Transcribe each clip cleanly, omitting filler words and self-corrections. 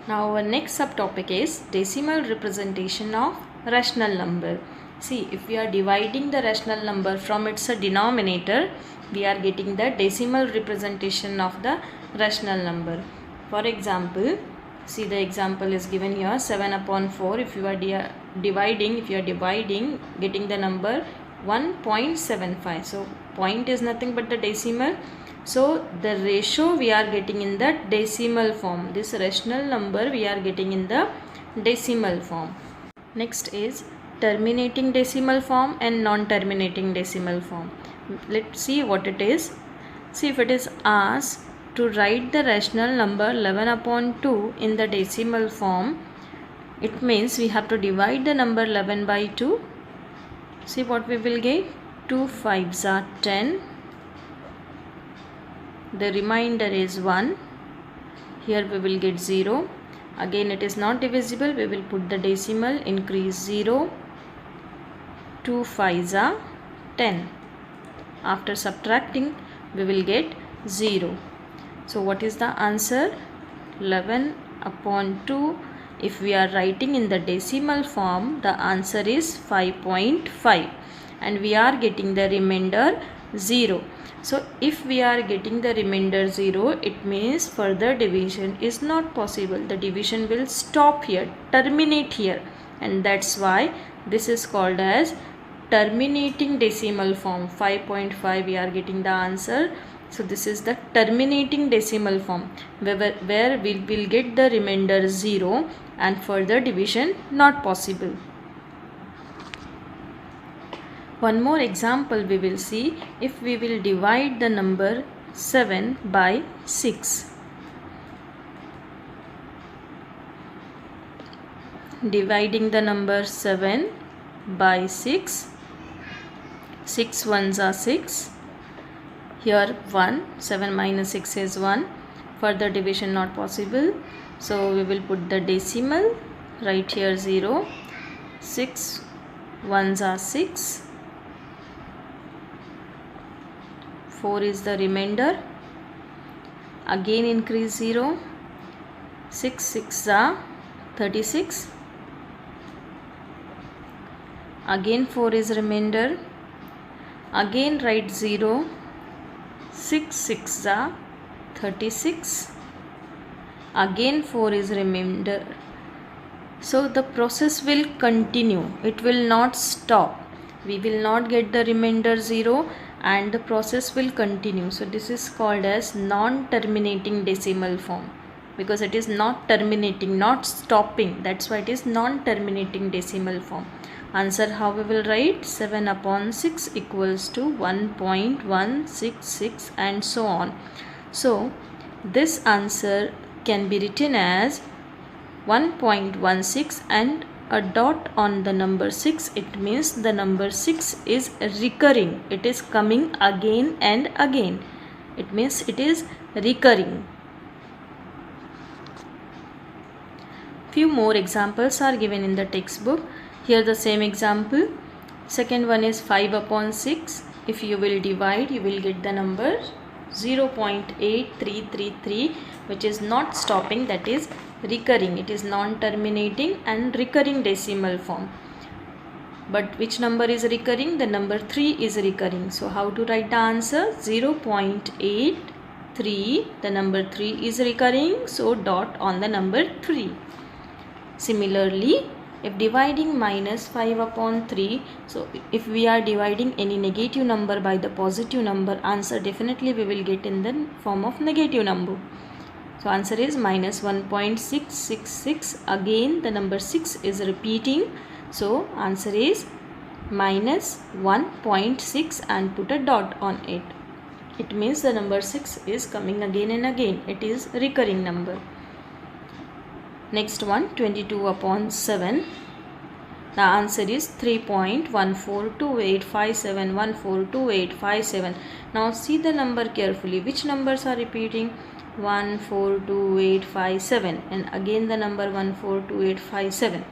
Now our next subtopic is decimal representation of rational number. See, if we are dividing the rational number from its denominator, we are getting the decimal representation of the rational number. For example, see the example is given here, 7 upon 4. If you are dividing, getting the number 1.75. So point is nothing but the decimal. So the ratio we are getting in the decimal form. This rational number we are getting in the decimal form. Next is terminating decimal form and non-terminating decimal form. Let's see what it is. See, if it is asked to write the rational number 11 upon 2 in the decimal form, it means we have to divide the number 11 by 2. See what we will get. 2 5s are 10. The remainder is 1. Here we will get 0. Again it is not divisible. We will put the decimal, increase 0. 2 5s are 10. After subtracting we will get 0. So what is the answer? 11 upon 2. If we are writing in the decimal form, the answer is 5.5 and we are getting the remainder 0. So if we are getting the remainder 0, it means further division is not possible. The division will stop here, terminate here, and that's why this is called as terminating decimal form. 5.5 we are getting the answer. So this is the terminating decimal form where we will get the remainder 0 and further division not possible. One more example we will see. If we will divide the number 7 by 6. Dividing the number 7 by 6. 6 ones are 6. Here 1. 7 minus 6 is 1. Further division not possible. So we will put the decimal. Right here 0. 6 ones are 6. 4 is the remainder. Again increase 0. 6 6 are 36. Again 4 is remainder. Again write 0. 6 6 are 36. Again 4 is remainder. So the process will continue. It will not stop. We will not get the remainder 0 and the process will continue. So this is called as non-terminating decimal form because it is not terminating, not stopping. That's why it is non-terminating decimal form. Answer how we will write? 7 upon 6 equals to 1.166 and so on. So this answer can be written as 1.16 and a dot on the number 6. It means the number 6 is recurring. It is coming again and again. It means it is recurring. Few more examples are given in the textbook. Here the same example. Second one is 5 upon 6. If you will divide, you will get the number 0.8333, which is not stopping, that is recurring. It is non-terminating and recurring decimal form. But which number is recurring? The number 3 is recurring. So how to write the answer? 0.83. The number 3 is recurring. So dot on the number 3. Similarly, if dividing minus 5 upon 3, so if we are dividing any negative number by the positive number, answer definitely we will get in the form of negative number. So answer is minus 1.666. Again the number 6 is repeating. So answer is minus 1.6 and put a dot on it. It means the number 6 is coming again and again. It is recurring number. Next one, 22 upon 7. The answer is 3.142857142857. Now see the number carefully. Which numbers are repeating? 142857 and again the number 142857.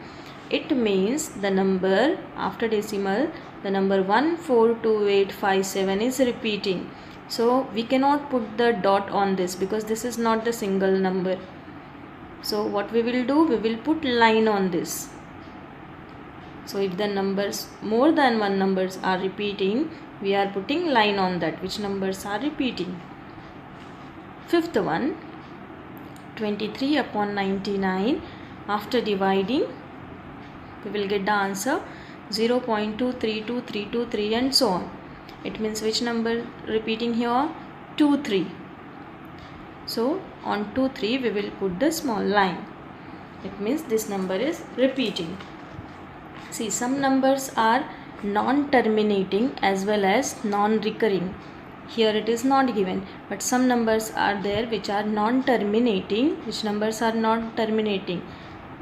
It means the number after decimal, the number 142857 is repeating. So we cannot put the dot on this because this is not the single number. So what we will do, we will put line on this. So if the numbers, more than one numbers are repeating, we are putting line on that, which numbers are repeating. Fifth one, 23 upon 99. After dividing, we will get the answer 0.232323 and so on. It means which number repeating here? 2, 3. So on 2, 3 we will put the small line. It means this number is repeating. See, some numbers are non-terminating as well as non-recurring. Here it is not given, but some numbers are there which are non-terminating. Which numbers are non-terminating?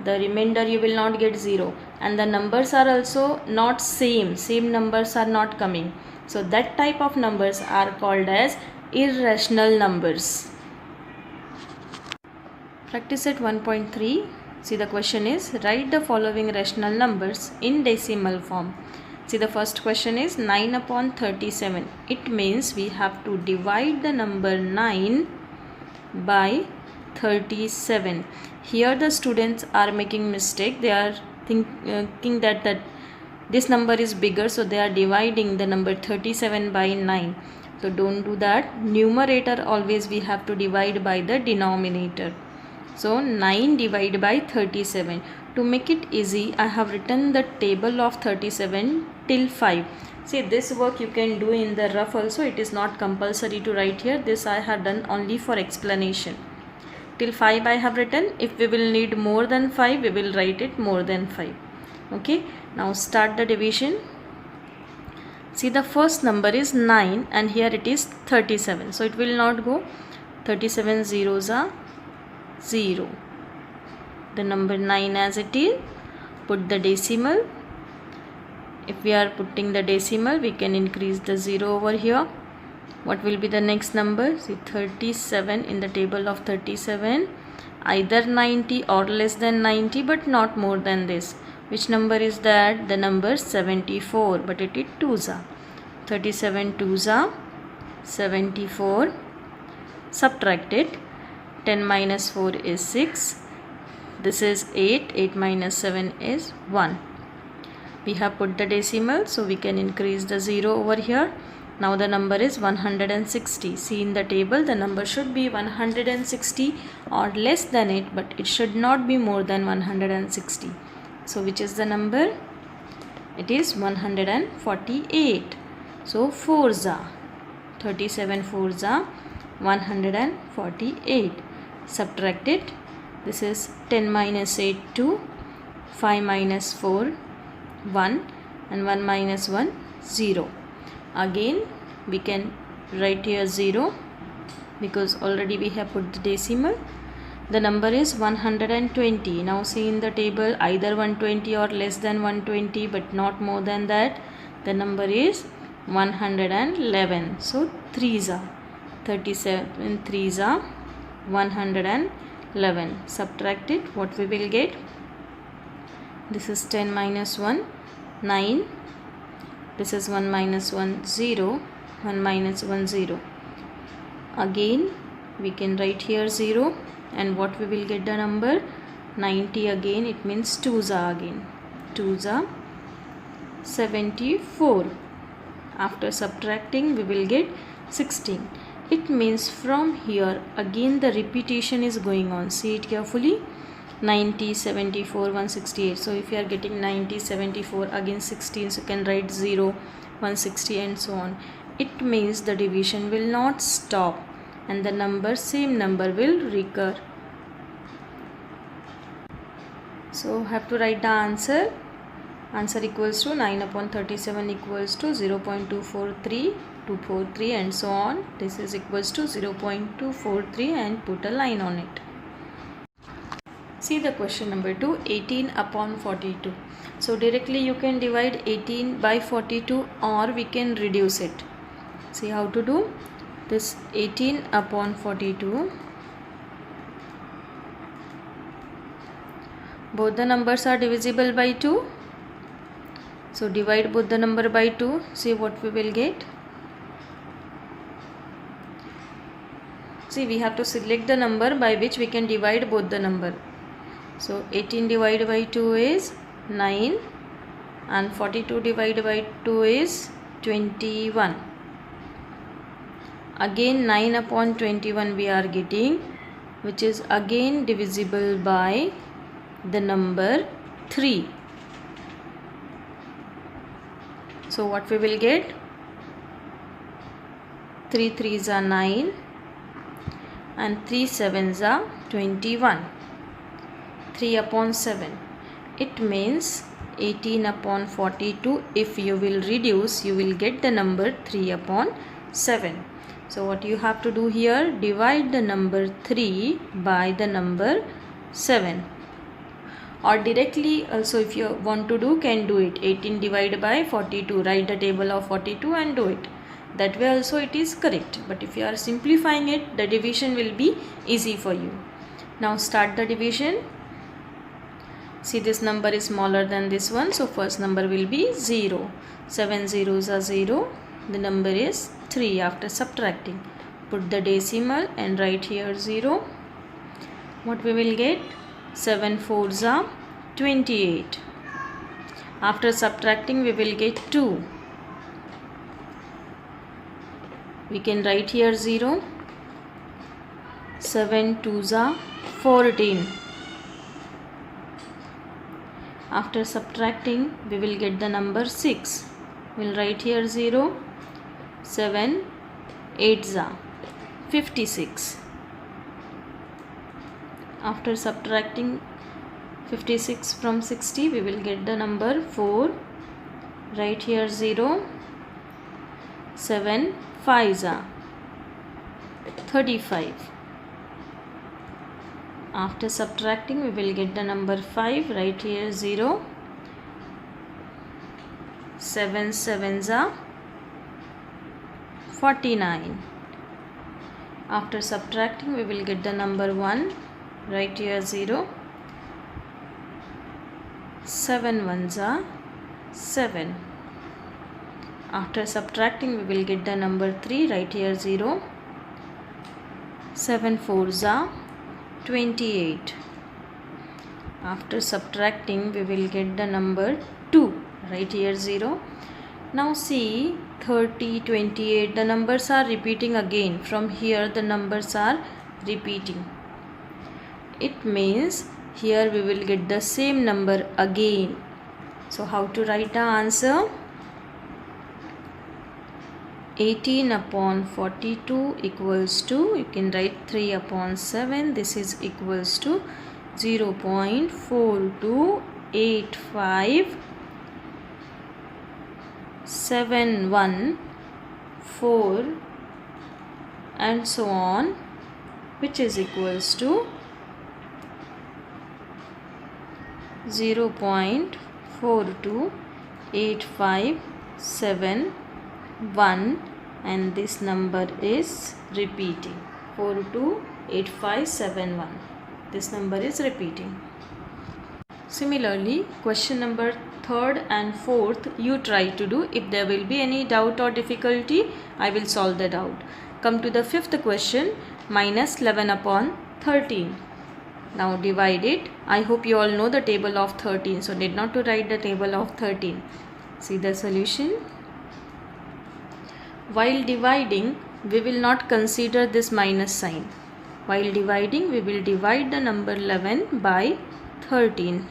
The remainder you will not get 0, and the numbers are also not same numbers are not coming. So that type of numbers are called as irrational numbers. Practice set 1.3. See, the question is, write the following rational numbers in decimal form. See, the first question is 9 upon 37. It means we have to divide the number 9 by 37. Here the students are making mistake. They are thinking that this number is bigger, so they are dividing the number 37 by 9. So don't do that. Numerator always we have to divide by the denominator. So 9 divided by 37. To make it easy, I have written the table of 37 till 5. See, this work you can do in the rough also. It is not compulsory to write here. This I have done only for explanation. Till 5 I have written. If we will need more than 5, we will write it more than 5. Okay. Now start the division. See, the first number is 9 and here it is 37. So it will not go. 37 zeros are 0. The number 9 as it is. Put the decimal. If we are putting the decimal, we can increase the 0 over here. What will be the next number? See, 37 in the table of 37. Either 90 or less than 90, but not more than this. Which number is that? The number 74, but it is 2s. 37 2s, 74. Subtract it. 10 minus 4 is 6. This is 8. 8 minus 7 is 1. We have put the decimal, so we can increase the 0 over here. Now the number is 160. See, in the table the number should be 160 or less than it, but it should not be more than 160. So which is the number? It is 148. So 4s are 37 4s are 148. Subtract it. This is 10 minus 8 2, 5 minus 4 1, and 1 minus 1 0. Again we can write here 0 because already we have put the decimal. The number is 120. Now see, in the table either 120 or less than 120, but not more than that. The number is 111. So 3s are 37 3s are 111. Subtract it. What we will get? This is 10 minus 1 9. This is 1 minus 1 0. 1 minus 1 0. Again we can write here 0, and what we will get the number? 90 again. It means 2s are again. 2s are 74. After subtracting we will get 16. It means from here again the repetition is going on. See it carefully. 90, 74, 168. So if you are getting 90, 74, again 16, so you can write 0, 160 and so on. It means the division will not stop and the number, same number will recur. So have to write the answer. Answer equals to 9 upon 37 equals to 0.243 and so on. This is equals to 0.243 and put a line on it. See the question number 2, 18 upon 42. So directly you can divide 18 by 42 or we can reduce it. See how to do this. 18 upon 42. Both the numbers are divisible by 2. So divide both the number by 2. See what we will get. See, we have to select the number by which we can divide both the number. So 18 divided by 2 is 9 and 42 divided by 2 is 21. Again 9 upon 21 we are getting, which is again divisible by the number 3. So what we will get? 3 3s are 9 and 3 7s are 21. 3 upon 7. It means 18 upon 42. If you will reduce, you will get the number 3 upon 7. So what you have to do here, divide the number 3 by the number 7. Or directly also, if you want to do, can do it. 18 divided by 42. Write the table of 42 and do it. That way also it is correct. But if you are simplifying it, the division will be easy for you. Now start the division. See, this number is smaller than this one. So first number will be 0. 7 zeros are 0. The number is 3 after subtracting. Put the decimal and write here 0. What we will get? 7 4s are 28. After subtracting we will get 2. We can write here 0. 7 2s are 14. After subtracting we will get the number 6. We will write here 0. 7 8s are 56. After subtracting 56 from 60 we will get the number 4. Write here 0. 7 5s are 35. After subtracting we will get the number 5. Write here 0. 7 7s are 49. After subtracting we will get the number 1. Write here 0. 7 1s are 7. After subtracting we will get the number 3. Write here 0. 7 4s are 28. After subtracting we will get the number 2. Write here 0. Now see, 30 28, the numbers are repeating again. From here the numbers are repeating. It means here we will get the same number again. So how to write the answer? 18 upon 42 equals to, you can write 3 upon 7. This is equals to 0.428571 and so on, which is equals to 0.428571, and this number is repeating. 428571. This number is repeating. Similarly, question number 3rd and 4th you try to do. If there will be any doubt or difficulty, I will solve the doubt. Come to the 5th question, minus 11 upon 13. Now divide it. I hope you all know the table of 13, so need not to write the table of 13. See the solution. While dividing, we will not consider this minus sign. While dividing, we will divide the number 11 by 13.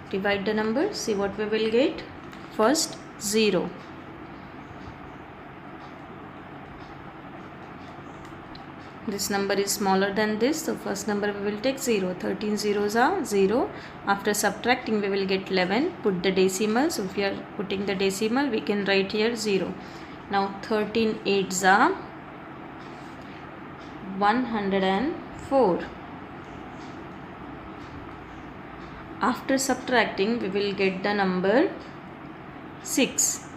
Divide the number, see what we will get. First 0. This number is smaller than this, so first number we will take 0. 13 zeros are 0. After subtracting we will get 11. Put the decimal, so if we are putting the decimal we can write here 0. Now 13 8s are 104. After subtracting we will get the number 6.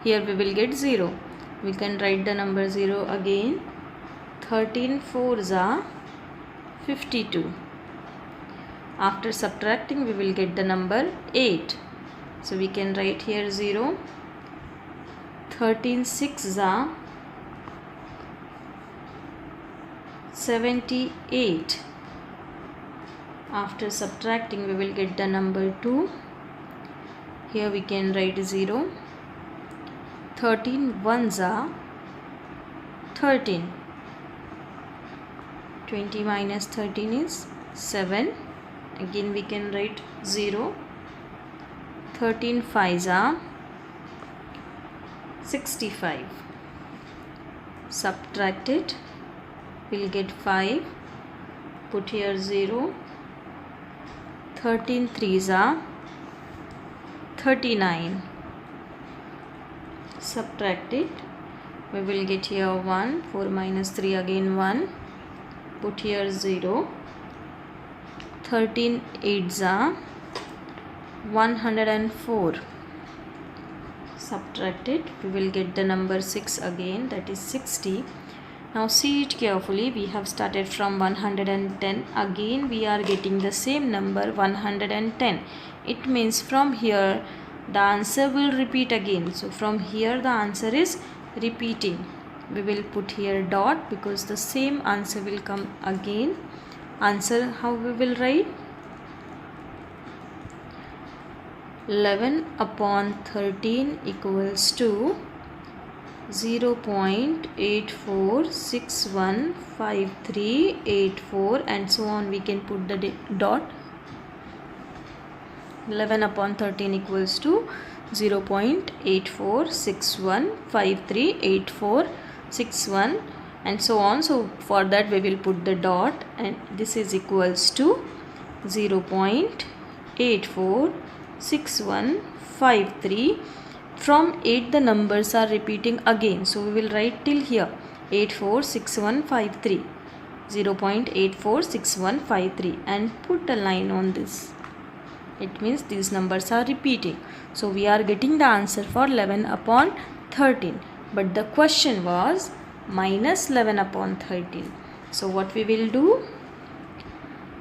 Here we will get 0. We can write the number 0 again. 13 4s are 52. After subtracting we will get the number 8. So we can write here 0. 13 6s are 78. After subtracting, we will get the number 2. Here we can write 0. 13 ones are 13. 20 minus 13 is 7. Again we can write 0. 13 fives are 65. Subtract it. We'll get 5. Put here 0. 13 threes are 39. Subtract it. We will get here 1. 4 minus 3 again 1. Put here 0. 13 eights are 104. Subtract it. We will get the number 6 again, that is 60. Now see it carefully. We have started from 110. Again we are getting the same number 110. It means from here the answer will repeat again. So from here the answer is repeating. We will put here dot because the same answer will come again. Answer how we will write? 11 upon 13 equals to 0.84615384 and so on. We can put the dot. 11 upon 13 equals to 0.8461538461 and so on. So for that we will put the dot, and this is equals to 0.846153. From 8 the numbers are repeating again, so we will write till here 846153, 0.846153 and put a line on this. It means these numbers are repeating. So we are getting the answer for 11 upon 13. But the question was minus 11 upon 13. So what we will do?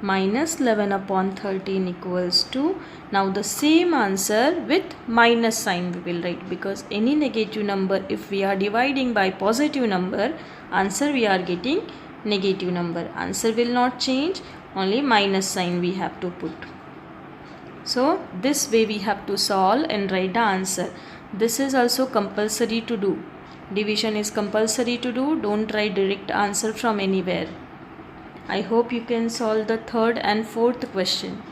Minus 11 upon 13 equals to, now the same answer with minus sign we will write, because any negative number, if we are dividing by positive number, answer we are getting negative number. Answer will not change, only minus sign we have to put. So this way we have to solve and write the answer. This is also compulsory to do. Division is compulsory to do. Don't write direct answer from anywhere. I hope you can solve the third and fourth question.